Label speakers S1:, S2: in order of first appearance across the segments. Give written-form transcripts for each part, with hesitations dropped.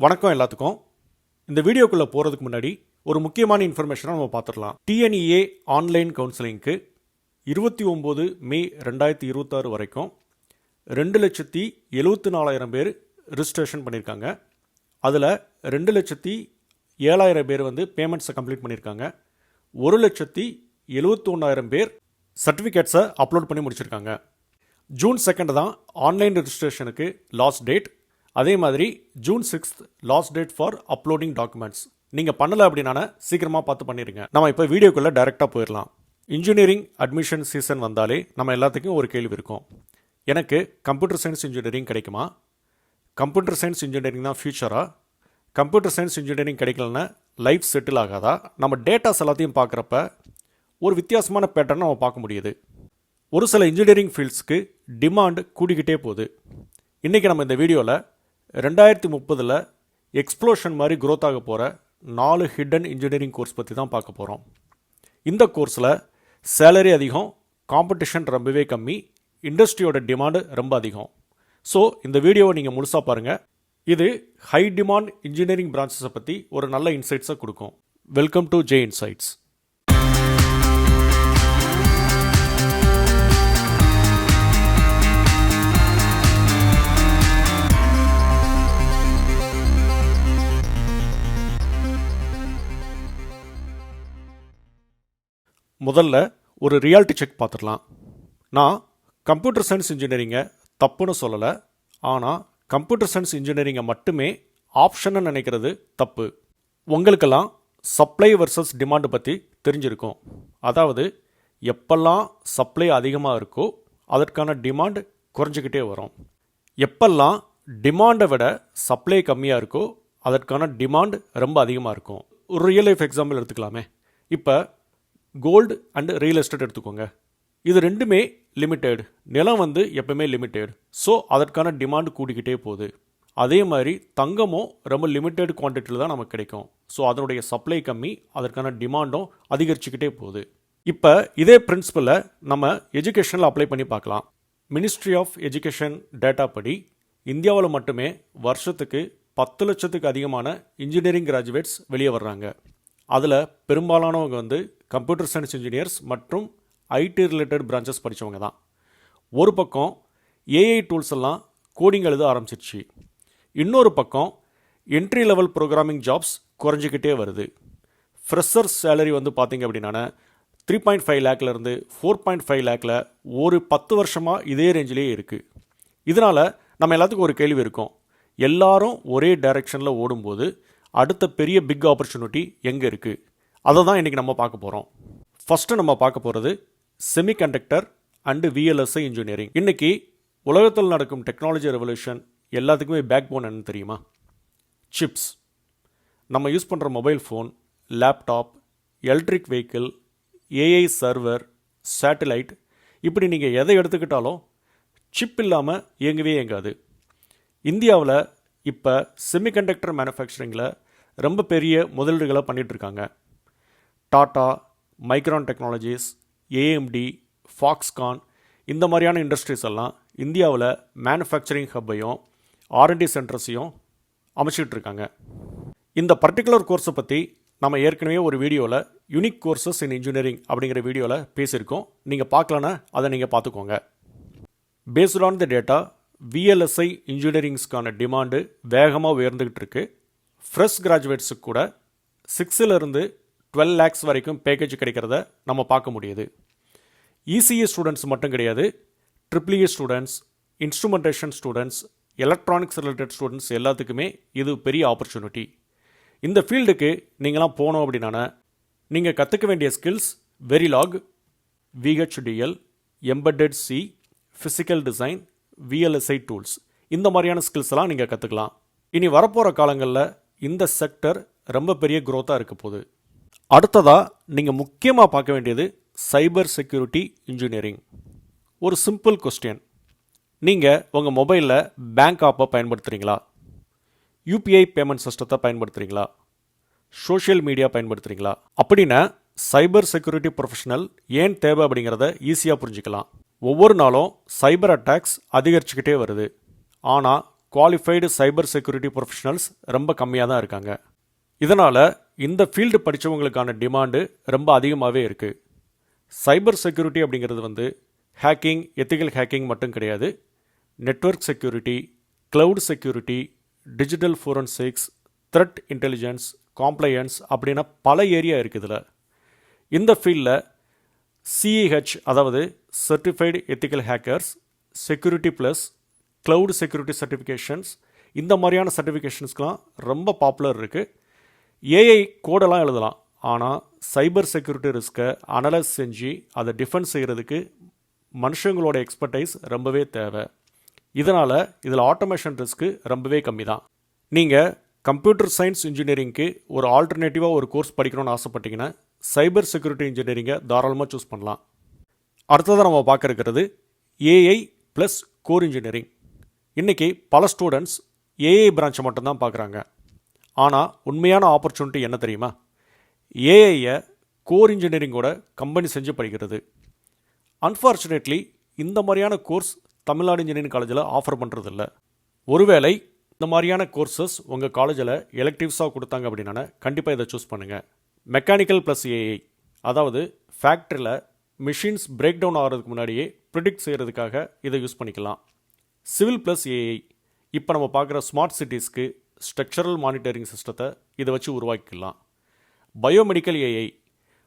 S1: வணக்கம் எல்லாத்துக்கும். இந்த வீடியோக்குள்ளே போகிறதுக்கு முன்னாடி ஒரு முக்கியமான இன்ஃபர்மேஷனை நம்ம பார்த்துடலாம். டிஎன்இஏ ஆன்லைன் கவுன்சிலிங்க்கு 29 மே 2026 வரைக்கும் 2,74,000 பேர் ரிஜிஸ்ட்ரேஷன் பண்ணியிருக்காங்க. அதில் 2,07,000 பேர் பேமெண்ட்ஸை கம்ப்ளீட் பண்ணியிருக்காங்க. 1,71,000 பேர் சர்டிஃபிகேட்ஸை அப்லோட் பண்ணி முடிச்சிருக்காங்க. ஜூன் 2 தான் ஆன்லைன் ரெஜிஸ்ட்ரேஷனுக்கு லாஸ்ட் டேட். அதே மாதிரி June 6 last date for uploading documents. நீங்கள் பண்ணலை அப்படின்னா சீக்கிரமாக பார்த்து பண்ணிடுங்க. நம்ம இப்போ வீடியோக்குள்ளே டைரெக்டாக போயிடலாம். இன்ஜினியரிங் அட்மிஷன் சீசன் வந்தாலே நம்ம எல்லாத்துக்கும் ஒரு கேள்வி இருக்கும். எனக்கு கம்ப்யூட்டர் சயின்ஸ் இன்ஜினியரிங் கிடைக்குமா? கம்ப்யூட்டர் சயின்ஸ் இன்ஜினியரிங் தான் ஃபியூச்சரா? கம்ப்யூட்டர் சயின்ஸ் இன்ஜினியரிங் கிடைக்கலன்னா லைஃப் செட்டில் ஆகாதா? நம்ம டேட்டாஸ் எல்லாத்தையும் பார்க்குறப்ப ஒரு வித்தியாசமான பேட்டர்ன் நம்ம பார்க்க முடியுது. ஒரு சில இன்ஜினியரிங் ஃபீல்ட்ஸ்க்கு டிமாண்ட் கூடிக்கிட்டே போகுது. இன்றைக்கி நம்ம இந்த வீடியோவில் 2030 எக்ஸ்ப்ளோஷன் மாதிரி க்ரோத் ஆக போகிற 4 ஹிடன் இன்ஜினியரிங் கோர்ஸ் பற்றி தான் பார்க்க போகிறோம். இந்த கோர்ஸில் சேலரி அதிகம், காம்படிஷன் ரொம்பவே கம்மி, இண்டஸ்ட்ரியோட டிமாண்டு ரொம்ப அதிகம். ஸோ இந்த வீடியோவை நீங்கள் முழுசாக பாருங்கள். இது ஹை டிமாண்ட் இன்ஜினியரிங் பிரான்ச்சஸை பற்றி ஒரு நல்ல இன்சைட்ஸை கொடுக்கும். Welcome to J insights. முதல்ல ஒரு ரியாலிட்டி செக் பார்த்துடலாம். நான் கம்ப்யூட்டர் சயின்ஸ் இன்ஜினியரிங்கை தப்புன்னு சொல்லலை, ஆனால் கம்ப்யூட்டர் சயின்ஸ் இன்ஜினியரிங்கை மட்டுமே ஆப்ஷன்னு நினைக்கிறது தப்பு. உங்களுக்கெல்லாம் சப்ளை வர்சஸ் டிமாண்டு பற்றி தெரிஞ்சிருக்கும். அதாவது எப்பெல்லாம் சப்ளை அதிகமாக இருக்கோ அதற்கான டிமாண்ட் குறைஞ்சிக்கிட்டே வரும். எப்பெல்லாம் டிமாண்டை விட சப்ளை கம்மியாக இருக்கோ அதற்கான டிமாண்ட் ரொம்ப அதிகமாக இருக்கும். ஒரு ரியல் லைஃப் எக்ஸாம்பிள் எடுத்துக்கலாமே. இப்போ கோல்டு அண்ட் ரியல் எஸ்டேட் எடுத்துக்கோங்க. இது ரெண்டுமே லிமிட்டெட். நிலம் எப்பவுமே லிமிட்டெட். ஸோ அதற்கான டிமாண்ட் கூடிக்கிட்டே போகுது. அதே மாதிரி தங்கமும் ரொம்ப லிமிட்டெட் குவான்டிட்டியில் தான் நமக்கு கிடைக்கும். ஸோ அதனுடைய சப்ளை கம்மி, அதற்கான டிமாண்டும் அதிகரிச்சுக்கிட்டே போகுது. இப்போ இதே பிரின்சிபலை நம்ம எஜுகேஷனில் அப்ளை பண்ணி பார்க்கலாம். மினிஸ்ட்ரி ஆஃப் எஜுகேஷன் டேட்டா படி இந்தியாவில் மட்டுமே வருஷத்துக்கு 10 லட்சத்துக்கு அதிகமான இன்ஜினியரிங் கிராஜுவேட்ஸ் வெளியே வர்றாங்க. அதில் பெரும்பாலானவங்க கம்ப்யூட்டர் சயின்ஸ் இன்ஜினியர்ஸ் மற்றும் ஐடி ரிலேட்டட் பிரான்ச்சஸ் படித்தவங்க தான். ஒரு பக்கம் ஏஐ டூல்ஸ் எல்லாம் கோடிங் எழுத ஆரம்பிச்சிருச்சு. இன்னொரு பக்கம் என்ட்ரி லெவல் ப்ரோக்ராமிங் ஜாப்ஸ் குறைஞ்சிக்கிட்டே வருது. ஃப்ரெஷர்ஸ் சேலரி பார்த்தீங்க அப்படின்னா 3.5 லேக்லேருந்து 4.5 லேக்கில் ஒரு 10 வருஷமாக இதே ரேஞ்சிலேயே இருக்குது. இதனால் நம்ம எல்லாத்துக்கும் ஒரு கேள்வி இருக்கும். எல்லாரும் ஒரே டைரெக்ஷனில் ஓடும்போது அடுத்த பெரிய பிக் ஆப்பர்ச்சுனிட்டி எங்கே இருக்குது? அதை தான் இன்றைக்கி நம்ம பார்க்க போகிறோம். ஃபஸ்ட்டு நம்ம பார்க்க போகிறது செமிகண்டக்டர் அண்டு விஎல்எஸ்ஐ இன்ஜினியரிங். இன்றைக்கி உலகத்தில் நடக்கும் டெக்னாலஜி ரெவல்யூஷன் எல்லாத்துக்குமே பேக் போன் என்னன்னு தெரியுமா? சிப்ஸ். நம்ம யூஸ் பண்ணுற mobile phone, laptop, electric vehicle, AI server, satellite, இப்படி நீங்கள் எதை எடுத்துக்கிட்டாலும் சிப் இல்லாமல் இயங்கவே இயங்காது. இந்தியாவில் இப்போ செமிகண்டக்டர் மேனுஃபேக்சரிங்கில் ரொம்ப பெரிய முதலீடுகளை பண்ணிகிட்ருக்காங்க. Tata, Micron technologies, AMD, Foxconn, இந்த மாதிரியான இண்டஸ்ட்ரீஸ் எல்லாம் இந்தியாவில் மேனுஃபேக்சரிங் ஹப்பையும் ஆர்என்டி சென்டர்ஸையும் அமைச்சிக்கிட்டு இருக்காங்க. இந்த பர்டிகுலர் கோர்ஸை பற்றி நம்ம ஏற்கனவே ஒரு வீடியோவில் யூனிக் கோர்சஸ் இன் இன்ஜினியரிங் அப்படிங்கிற வீடியோவில் பேசியிருக்கோம். நீங்கள் பார்க்கலன்னா அதை நீங்கள் பார்த்துக்கோங்க. Based on the data, VLSI இன்ஜினியரிங்ஸ்க்கான டிமாண்டு வேகமாக உயர்ந்துக்கிட்டு இருக்கு. ஃப்ரெஷ் கிராஜுவேட்ஸுக்கு கூட 6 to 12 lakhs வரைக்கும் பேக்கேஜ் கிடைக்கிறத நம்ம பார்க்க முடியுது. இசிஇ ஸ்டூடெண்ட்ஸ் மட்டும் கிடையாது, triple E students, instrumentation students, electronics related students எல்லாத்துக்குமே இது பெரிய ஆப்பர்ச்சுனிட்டி. இந்த ஃபீல்டுக்கு நீங்களாம் போனோம் அப்படின்னா நீங்கள் கற்றுக்க வேண்டிய skills Verilog, விஹெச்டிஎல், embedded C, physical design, VLSI tools, இந்த மாதிரியான ஸ்கில்ஸ் எல்லாம் நீங்கள் கற்றுக்கலாம். இனி வரப்போகிற காலங்களில் இந்த செக்டர் ரொம்ப பெரிய க்ரோத்தாக இருக்க போகுது. அடுத்ததாக நீங்கள் முக்கியமாக பார்க்க வேண்டியது சைபர் செக்யூரிட்டி இன்ஜினியரிங். ஒரு சிம்பிள் கொஸ்டின். நீங்கள் உங்கள் மொபைலில் பேங்க் ஆப்பை பயன்படுத்துகிறீங்களா? யூபிஐ பேமெண்ட் சிஸ்டத்தை பயன்படுத்துகிறீங்களா? Social media பயன்படுத்துகிறீங்களா? அப்படின்னா சைபர் செக்யூரிட்டி ப்ரொஃபஷனல் ஏன் தேவை அப்படிங்கிறத ஈஸியாக புரிஞ்சுக்கலாம். ஒவ்வொரு நாளும் சைபர் அட்டாக்ஸ் அதிகரிச்சுக்கிட்டே வருது. ஆனால் குவாலிஃபைடு சைபர் செக்யூரிட்டி ப்ரொஃபஷனல்ஸ் ரொம்ப கம்மியாக தான் இருக்காங்க. இதனால் இந்த ஃபீல்டு படித்தவங்களுக்கான டிமாண்டு ரொம்ப அதிகமாகவே இருக்குது. சைபர் செக்யூரிட்டி அப்படிங்கிறது ஹேக்கிங், எத்திக்கல் ஹேக்கிங் மட்டும் கிடையாது. Network security, cloud security, digital forensics, threat intelligence, compliance அப்படின்னா பல ஏரியா இருக்குது. இதில் இந்த ஃபீல்டில் CEH அதாவது certified ethical hackers, security plus, cloud security certifications, இந்த மாதிரியான சர்டிஃபிகேஷன்ஸ்க்கெலாம் ரொம்ப பாப்புலர் இருக்குது. ஏஐ கோடெல்லாம் எழுதலாம், ஆனால் சைபர் செக்யூரிட்டி ரிஸ்க்கை அனலைஸ் செஞ்சு அதை டிஃபென்ஸ் செய்கிறதுக்கு மனுஷங்களோட எக்ஸ்பர்டைஸ் ரொம்பவே தேவை. இதனால் இதில் ஆட்டோமேஷன் ரிஸ்க்கு ரொம்பவே கம்மி தான். நீங்கள் கம்ப்யூட்டர் சயின்ஸ் இன்ஜினியரிங்க்கு ஒரு ஆல்டர்னேட்டிவாக ஒரு கோர்ஸ் படிக்கணும்னு ஆசைப்பட்டீங்கன்னா சைபர் செக்யூரிட்டி இன்ஜினியரிங்கை தாராளமாக சூஸ் பண்ணலாம். அடுத்ததாக நம்ம பார்க்க இருக்கிறது ஏஐ ப்ளஸ் கோர் இன்ஜினியரிங். இன்றைக்கி பல ஸ்டூடெண்ட்ஸ் ஏஐ பிரான்ச்சை மட்டும்தான் பார்க்குறாங்க. ஆனால் உண்மையான ஆப்பர்ச்சுனிட்டி என்ன தெரியுமா? ஏஐயை கோர் இன்ஜினியரிங்கோட கம்பெனி செஞ்சு படிக்கிறது. அன்ஃபார்ச்சுனேட்லி இந்த மாதிரியான கோர்ஸ் தமிழ்நாடு இன்ஜினியரிங் காலேஜில் ஆஃபர் பண்ணுறதில்ல. ஒருவேளை இந்த மாதிரியான கோர்சஸ் உங்கள் காலேஜில் எலெக்டிவ்ஸாக கொடுத்தாங்க அப்படின்னா கண்டிப்பாக இதை சூஸ் பண்ணுங்கள். மெக்கானிக்கல் ப்ளஸ் ஏஐ, அதாவது ஃபேக்ட்ரியில் மிஷின்ஸ் பிரேக் டவுன் ஆகிறதுக்கு முன்னாடியே ப்ரிடிக்ட் செய்கிறதுக்காக இதை யூஸ் பண்ணிக்கலாம். சிவில் ப்ளஸ் ஏஐ, இப்போ நம்ம பார்க்குற ஸ்மார்ட் சிட்டிஸ்க்கு ஸ்ட்ரக்சரல் மானிட்டரிங் சிஸ்டத்தை இதை வச்சு உருவாக்கிக்கலாம். பயோமெடிக்கல் ஏஐ,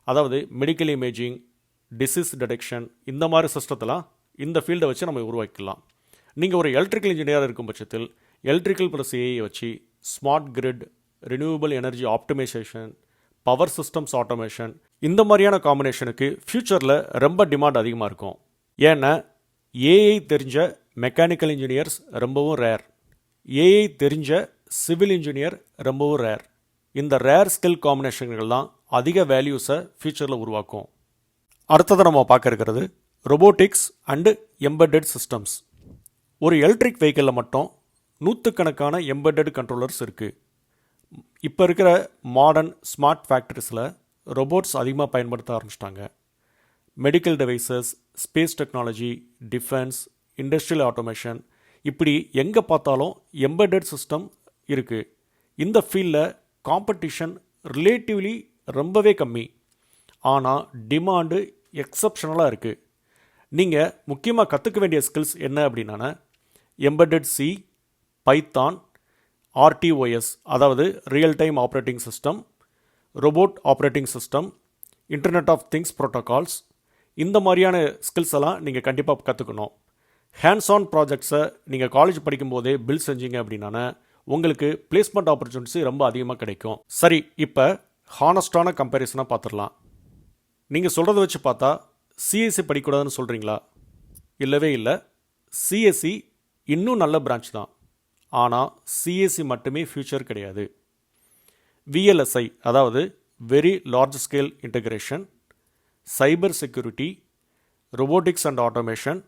S1: அதாவது மெடிக்கல் இமேஜிங், டிசீஸ் டிடெக்ஷன், இந்த மாதிரி சிஸ்டத்தெல்லாம் இந்த ஃபீல்டை வச்சு நம்ம உருவாக்கிக்கலாம். நீங்கள் ஒரு எலக்ட்ரிக்கல் இன்ஜினியராக இருக்கும் பட்சத்தில் எலக்ட்ரிக்கல் ப்ளஸ் ஏஐ வச்சு smart grid, renewable energy optimisation, power systems automation, இந்த மாதிரியான காம்பினேஷனுக்கு ஃப்யூச்சரில் ரொம்ப டிமாண்ட் அதிகமாக இருக்கும். ஏன்னா ஏஐ தெரிஞ்ச மெக்கானிக்கல் இன்ஜினியர்ஸ் ரொம்பவும் ரேர், ஏஐ தெரிஞ்ச சிவில் இன்ஜினியர் ரொம்பவும் ரேர். இந்த ரேர் ஸ்கில் காம்பினேஷன்கள் தான் அதிக வேல்யூஸை ஃப்யூச்சரில் உருவாக்கும். அடுத்ததை நம்ம பார்க்க இருக்கிறது ரொபோட்டிக்ஸ் அண்டு எம்பெட்டட் சிஸ்டம்ஸ். ஒரு எலக்ட்ரிக் வெஹிக்கிளில் மட்டும் நூற்றுக்கணக்கான எம்பெட்டட் கண்ட்ரோலர்ஸ் இருக்குது. இப்போ இருக்கிற மாடர்ன் ஸ்மார்ட் ஃபேக்ட்ரிஸில் ரொபோட்ஸ் அதிகமாக பயன்படுத்த ஆரம்பிச்சிட்டாங்க. Medical devices, space technology, defence, industrial automation, இப்படி எங்கே பார்த்தாலும் எம்பெட்டட் சிஸ்டம் இருக்குது. இந்த ஃபீல்டில் காம்படிஷன் ரிலேட்டிவ்லி ரொம்பவே கம்மி, ஆனால் டிமாண்டு எக்ஸப்ஷனலாக இருக்குது. நீங்கள் முக்கியமாக கற்றுக்க வேண்டிய ஸ்கில்ஸ் என்ன அப்படின்னா எம்பெட்டட் சி, பைத்தான், RTOS அதாவது real time operating system, robot operating system, internet of things protocols, இந்த மாதிரியான ஸ்கில்ஸ் எல்லாம் நீங்கள் கண்டிப்பாக கற்றுக்கணும். ஹேண்ட்ஸ் ஆன் ப்ராஜெக்ட்ஸை நீங்கள் காலேஜ் படிக்கும்போதே பில்ட் செஞ்சீங்க அப்படின்னா உங்களுக்கு பிளேஸ்மெண்ட் ஆப்பர்ச்சுனிட்டிஸ் ரொம்ப அதிகமாக கிடைக்கும். சரி, இப்போ ஹானஸ்டான கம்பேரிசனாக பார்த்துடலாம். நீங்கள் சொல்கிறத வச்சு பார்த்தா சிஎஸ்சி படிக்கக்கூடாதுன்னு சொல்கிறீங்களா? இல்லவே இல்லை. சிஎஸ்சி இன்னும் நல்ல பிரான்ச் தான், ஆனால் சிஎஸ்சி மட்டுமே ஃப்யூச்சர் கிடையாது. VLSI அதாவது very large scale integration, cyber security, robotics and automation,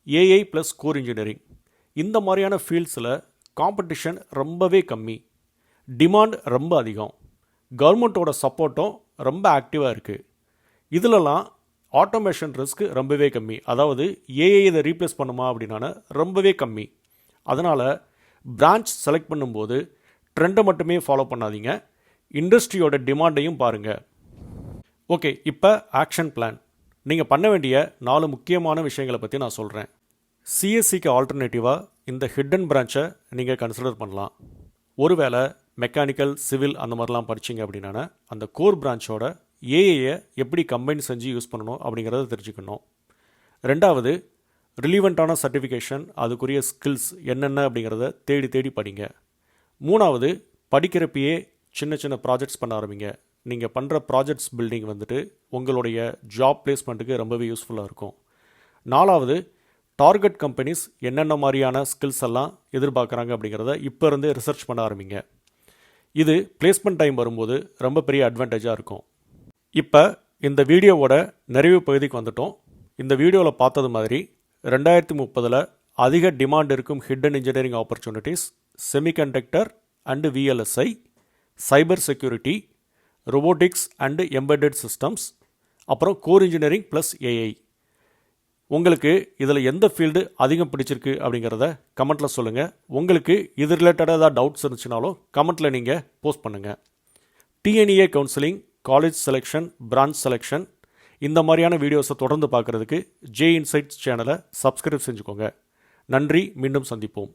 S1: AI plus core engineering, இந்த மாதிரியான ஃபீல்ட்ஸில் காம்படிஷன் ரொம்பவே கம்மி, டிமாண்ட் ரொம்ப அதிகம், கவர்மெண்ட்டோட சப்போர்ட்டும் ரொம்ப ஆக்டிவாக இருக்குது. இதிலலாம் ஆட்டோமேஷன் ரிஸ்க் ரொம்பவே கம்மி, அதாவது ஏஐ இதை ரீப்ளேஸ் பண்ணுமா அப்படின்னா ரொம்பவே கம்மி. அதனால் பிரான்ச் செலக்ட் பண்ணும்போது ட்ரெண்டை மட்டுமே ஃபாலோ பண்ணாதீங்க, இண்டஸ்ட்ரியோட டிமாண்டையும் பாருங்கள். ஓகே, இப்போ ஆக்ஷன் பிளான். நீங்கள் பண்ண வேண்டிய 4 முக்கியமான விஷயங்களை பற்றி நான் சொல்கிறேன். சிஎஸ்சிக்கு ஆல்டர்னேட்டிவாக இந்த ஹிடன் பிரான்ச்சை நீங்கள் கன்சிடர் பண்ணலாம். ஒருவேளை மெக்கானிக்கல், சிவில் அந்த மாதிரிலாம் படிச்சிங்க அப்படின்னா அந்த கோர் பிரான்ச்சோட ஏஐயை எப்படி கம்பைன் செஞ்சு யூஸ் பண்ணணும் அப்படிங்கிறத தெரிஞ்சுக்கணும். ரெண்டாவது, ரிலீவெண்ட்டான சர்டிஃபிகேஷன், அதுக்குரிய ஸ்கில்ஸ் என்னென்ன அப்படிங்கிறத தேடி தேடி படிங்க. மூணாவது, படிக்கிறப்பயே சின்ன சின்ன ப்ராஜெக்ட்ஸ் பண்ண ஆரம்பிங்க. நீங்கள் பண்ணுற ப்ராஜெக்ட்ஸ் பில்டிங் உங்களுடைய ஜாப் பிளேஸ்மெண்ட்டுக்கு ரொம்பவே யூஸ்ஃபுல்லாக இருக்கும். நாலாவது, டார்கெட் கம்பெனிஸ் என்னென்ன மாதிரியான ஸ்கில்ஸ் எல்லாம் எதிர்பார்க்குறாங்க அப்படிங்கிறத இப்போ இருந்தே ரிசர்ச் பண்ண ஆரம்பிங்க. இது பிளேஸ்மெண்ட் டைம் வரும்போது ரொம்ப பெரிய அட்வான்டேஜாக இருக்கும். இப்போ இந்த வீடியோவோட நிறைவு பகுதிக்கு வந்துட்டோம். இந்த வீடியோவில் பார்த்தது மாதிரி 2030 அதிக டிமாண்ட் இருக்கும் hidden engineering opportunities semiconductor and VLSI, cyber security, robotics and embedded systems, அப்புறம் கோர் இன்ஜினியரிங் ப்ளஸ் ஏஐ. உங்களுக்கு இதில் எந்த ஃபீல்டு அதிகம் பிடிச்சிருக்கு அப்படிங்கிறத கமெண்ட்டில் சொல்லுங்கள். உங்களுக்கு இது ரிலேட்டடாக ஏதாவது டவுட்ஸ் இருந்துச்சுனாலும் கமெண்ட்டில் நீங்கள் போஸ்ட் பண்ணுங்கள். TNEA counselling, college selection, branch selection இந்த மாதிரியான வீடியோஸை தொடர்ந்து பார்க்குறதுக்கு ஜே இன்சைட்ஸ் சேனலை சப்ஸ்கிரைப் செஞ்சுக்கோங்க. நன்றி, மீண்டும் சந்திப்போம்.